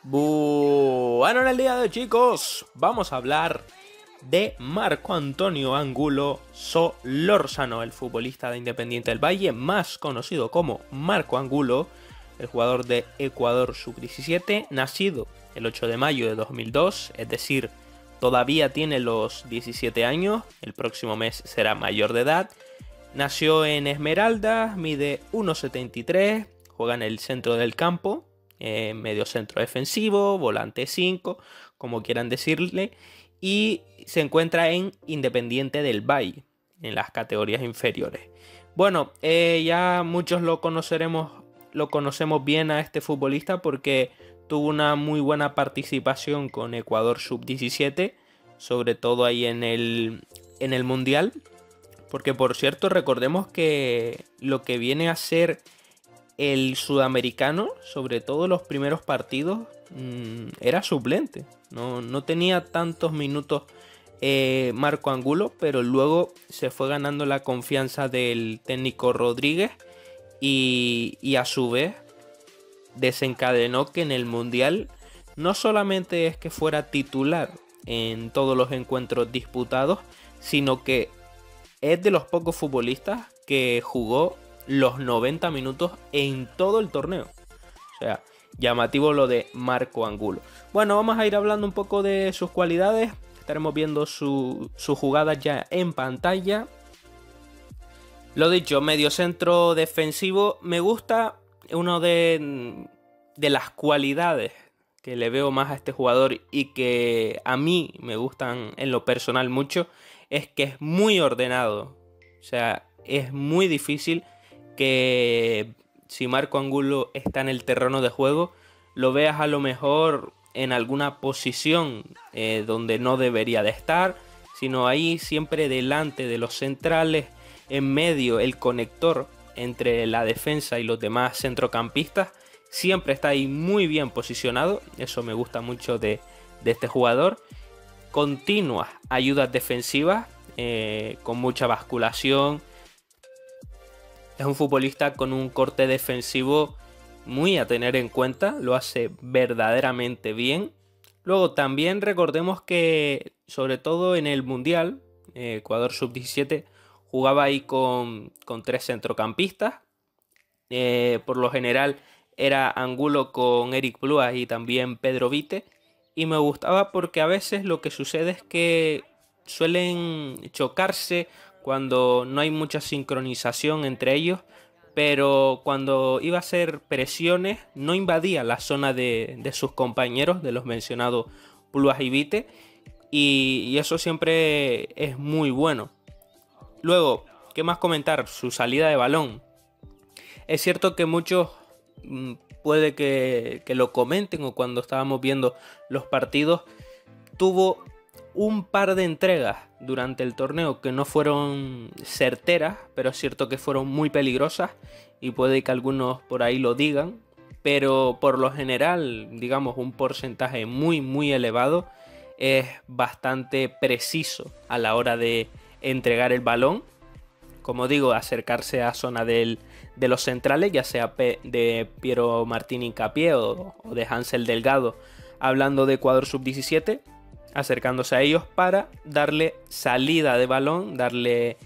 Bueno, en el día de hoy, chicos, vamos a hablar de Marco Antonio Angulo Solórzano, el futbolista de Independiente del Valle, más conocido como Marco Angulo, el jugador de Ecuador Sub-17, nacido el 8 de mayo de 2002, es decir, todavía tiene los 17 años, el próximo mes será mayor de edad. Nació en Esmeralda, mide 1,73, juega en el centro del campo, medio centro defensivo, volante 5, como quieran decirle, y se encuentra en Independiente del Valle, en las categorías inferiores. Bueno, ya muchos lo conocemos bien a este futbolista porque tuvo una muy buena participación con Ecuador Sub-17, sobre todo ahí en el Mundial. Porque por cierto, recordemos que lo que viene a ser el sudamericano, sobre todo los primeros partidos, era suplente. No tenía tantos minutos Marco Angulo, pero luego se fue ganando la confianza del técnico Rodríguez y a su vez desencadenó que en el Mundial no solamente es que fuera titular en todos los encuentros disputados, sino que es de los pocos futbolistas que jugó los 90 minutos en todo el torneo. O sea, llamativo lo de Marco Angulo. Bueno, vamos a ir hablando un poco de sus cualidades. Estaremos viendo sus jugadas ya en pantalla. Lo dicho, mediocentro defensivo. Me gusta uno de las cualidades que le veo más a este jugador y que a mí me gustan en lo personal mucho, es que es muy ordenado. O sea, es muy difícil que si Marco Angulo está en el terreno de juego, lo veas a lo mejor en alguna posición donde no debería de estar, sino ahí siempre delante de los centrales, en medio el conector entre la defensa y los demás centrocampistas, siempre está ahí muy bien posicionado. Eso me gusta mucho de este jugador. Continuas ayudas defensivas, con mucha basculación. Es un futbolista con un corte defensivo muy a tener en cuenta, lo hace verdaderamente bien. Luego también recordemos que, sobre todo en el Mundial, Ecuador Sub-17 jugaba ahí con 3 centrocampistas. Por lo general era Angulo con Eric Plúas y también Pedro Vite. Y me gustaba porque a veces lo que sucede es que suelen chocarse cuando no hay mucha sincronización entre ellos, pero cuando iba a hacer presiones no invadía la zona de sus compañeros, de los mencionados Pulvas y Vite, y eso siempre es muy bueno. Luego, ¿qué más comentar? Su salida de balón. Es cierto que muchos puede que lo comenten, o cuando estábamos viendo los partidos, tuvo un par de entregas durante el torneo que no fueron certeras, pero es cierto que fueron muy peligrosas y puede que algunos por ahí lo digan, pero por lo general, digamos, un porcentaje muy elevado, es bastante preciso a la hora de entregar el balón. Como digo, acercarse a zona de los centrales, ya sea de Piero Martín Hincapié o de Hansel Delgado, hablando de Ecuador Sub-17, acercándose a ellos para darle salida de balón, darle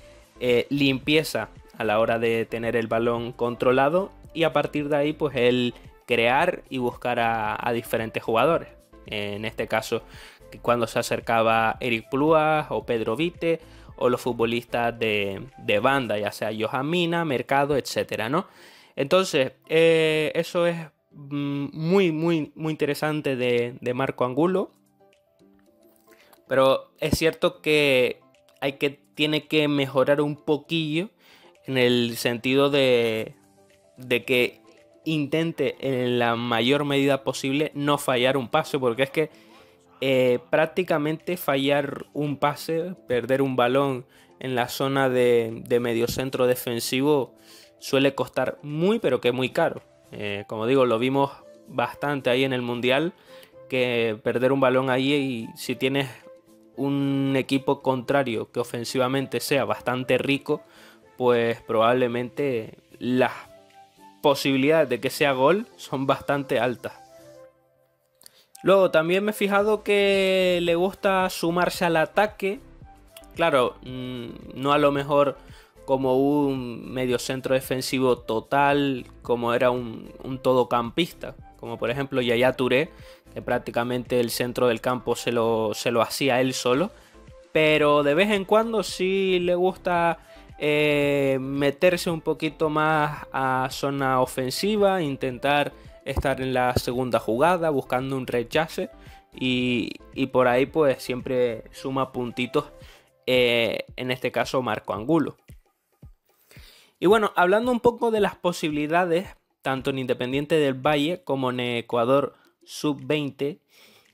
limpieza a la hora de tener el balón controlado, y a partir de ahí pues él crear y buscar a diferentes jugadores. En este caso, cuando se acercaba Eric Plúas o Pedro Vite, o los futbolistas de banda, ya sea Johan Mina, Mercado, etcétera, ¿no? Entonces, eso es muy interesante de Marco Angulo. Pero es cierto que tiene que mejorar un poquillo, en el sentido de que intente en la mayor medida posible no fallar un pase, porque es que prácticamente fallar un pase, perder un balón en la zona de mediocentro defensivo, suele costar muy pero que muy caro. Como digo, lo vimos bastante ahí en el Mundial, que perder un balón ahí, y si tienes un equipo contrario que ofensivamente sea bastante rico, pues probablemente las posibilidades de que sea gol son bastante altas. Luego también me he fijado que le gusta sumarse al ataque. Claro, no a lo mejor como un mediocentro defensivo total, como era un todocampista, como por ejemplo Yaya Touré, que prácticamente el centro del campo se lo hacía él solo. Pero de vez en cuando sí le gusta meterse un poquito más a zona ofensiva, intentar estar en la segunda jugada, buscando un rechace. Y por ahí pues siempre suma puntitos, en este caso Marco Angulo. Y bueno, hablando un poco de las posibilidades, tanto en Independiente del Valle como en Ecuador Sub-20,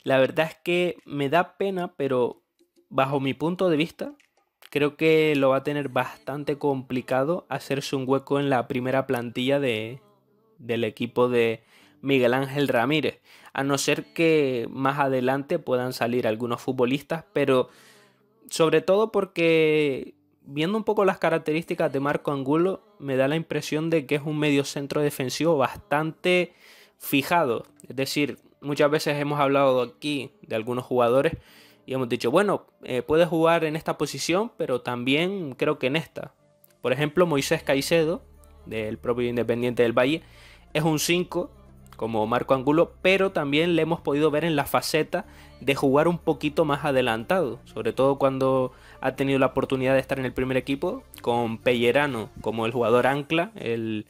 la verdad es que me da pena, pero bajo mi punto de vista, creo que lo va a tener bastante complicado hacerse un hueco en la primera plantilla del equipo de Miguel Ángel Ramírez, a no ser que más adelante puedan salir algunos futbolistas, pero sobre todo porque viendo un poco las características de Marco Angulo, me da la impresión de que es un mediocentro defensivo bastante fijado. Es decir, muchas veces hemos hablado aquí de algunos jugadores y hemos dicho, bueno, puede jugar en esta posición, pero también creo que en esta. Por ejemplo, Moisés Caicedo, del propio Independiente del Valle, es un 5 como Marco Angulo, pero también le hemos podido ver en la faceta de jugar un poquito más adelantado, sobre todo cuando ha tenido la oportunidad de estar en el primer equipo, con Pellerano como el jugador ancla, el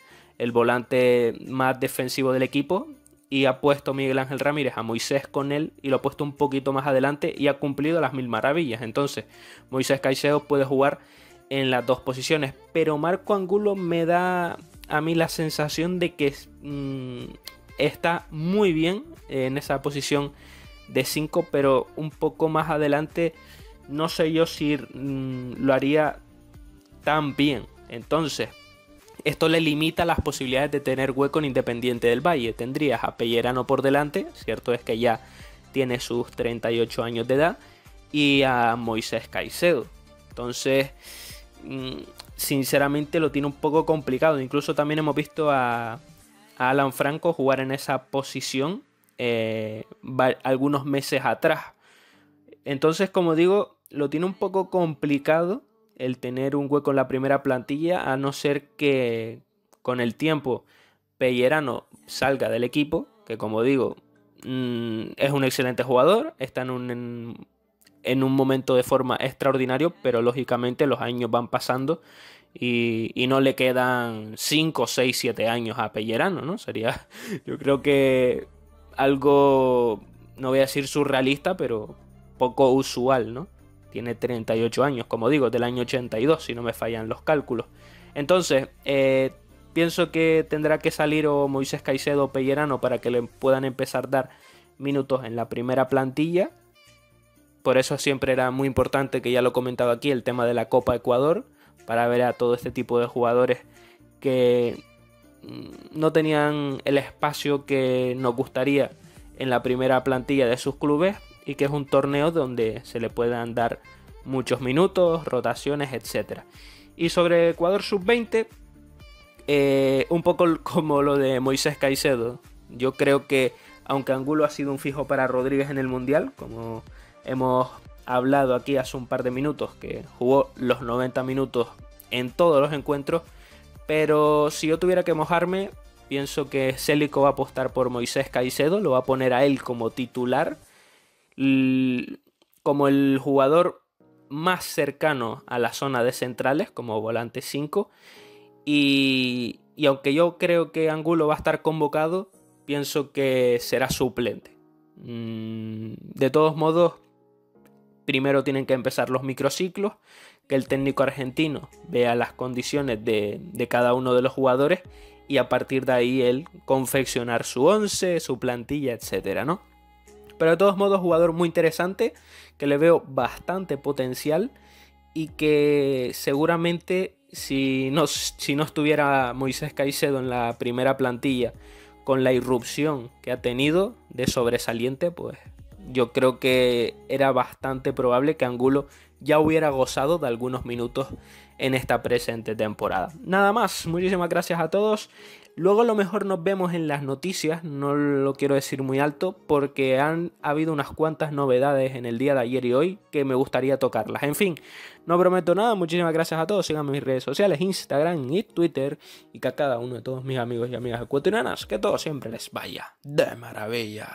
volante más defensivo del equipo, y ha puesto Miguel Ángel Ramírez a Moisés con él y lo ha puesto un poquito más adelante y ha cumplido las mil maravillas. Entonces Moisés Caicedo puede jugar en las dos posiciones, pero Marco Angulo me da a mí la sensación de que está muy bien en esa posición de 5, pero un poco más adelante no sé yo si lo haría tan bien. Entonces esto le limita las posibilidades de tener hueco en Independiente del Valle. Tendrías a Pellerano por delante, cierto es que ya tiene sus 38 años de edad, y a Moisés Caicedo. Entonces sinceramente lo tiene un poco complicado. Incluso también hemos visto a Alan Franco jugar en esa posición algunos meses atrás. Entonces, como digo, lo tiene un poco complicado el tener un hueco en la primera plantilla, a no ser que con el tiempo Pellerano salga del equipo, que como digo, es un excelente jugador, está en un momento de forma extraordinario, pero lógicamente los años van pasando y no le quedan 5, 6, 7 años a Pellerano, ¿no? Sería, yo creo que algo, no voy a decir surrealista, pero poco usual, ¿no? Tiene 38 años, como digo, del año 82, si no me fallan los cálculos. Entonces, pienso que tendrá que salir o Moisés Caicedo o Pellerano para que le puedan empezar a dar minutos en la primera plantilla. Por eso siempre era muy importante, que ya lo he comentado aquí, el tema de la Copa Ecuador, para ver a todo este tipo de jugadores que no tenían el espacio que nos gustaría en la primera plantilla de sus clubes, y que es un torneo donde se le puedan dar muchos minutos, rotaciones, etc. Y sobre Ecuador Sub-20, un poco como lo de Moisés Caicedo, yo creo que aunque Angulo ha sido un fijo para Rodríguez en el Mundial, como hemos hablado aquí hace un par de minutos, que jugó los 90 minutos en todos los encuentros, pero si yo tuviera que mojarme, pienso que Célico va a apostar por Moisés Caicedo, lo va a poner a él como titular, como el jugador más cercano a la zona de centrales, como volante 5, y aunque yo creo que Angulo va a estar convocado, pienso que será suplente. De todos modos, primero tienen que empezar los microciclos, que el técnico argentino vea las condiciones de cada uno de los jugadores, y a partir de ahí él confeccionar su 11, su plantilla, etcétera, ¿no? Pero de todos modos, jugador muy interesante, que le veo bastante potencial, y que seguramente si no estuviera Moisés Caicedo en la primera plantilla, con la irrupción que ha tenido de sobresaliente, pues yo creo que era bastante probable que Angulo ya hubiera gozado de algunos minutos en esta presente temporada. Nada más, muchísimas gracias a todos. Luego a lo mejor nos vemos en las noticias, no lo quiero decir muy alto porque han habido unas cuantas novedades en el día de ayer y hoy que me gustaría tocarlas. En fin, no prometo nada, muchísimas gracias a todos, síganme en mis redes sociales, Instagram y Twitter, y que a cada uno de todos mis amigos y amigas ecuatorianas, que todo siempre les vaya de maravilla.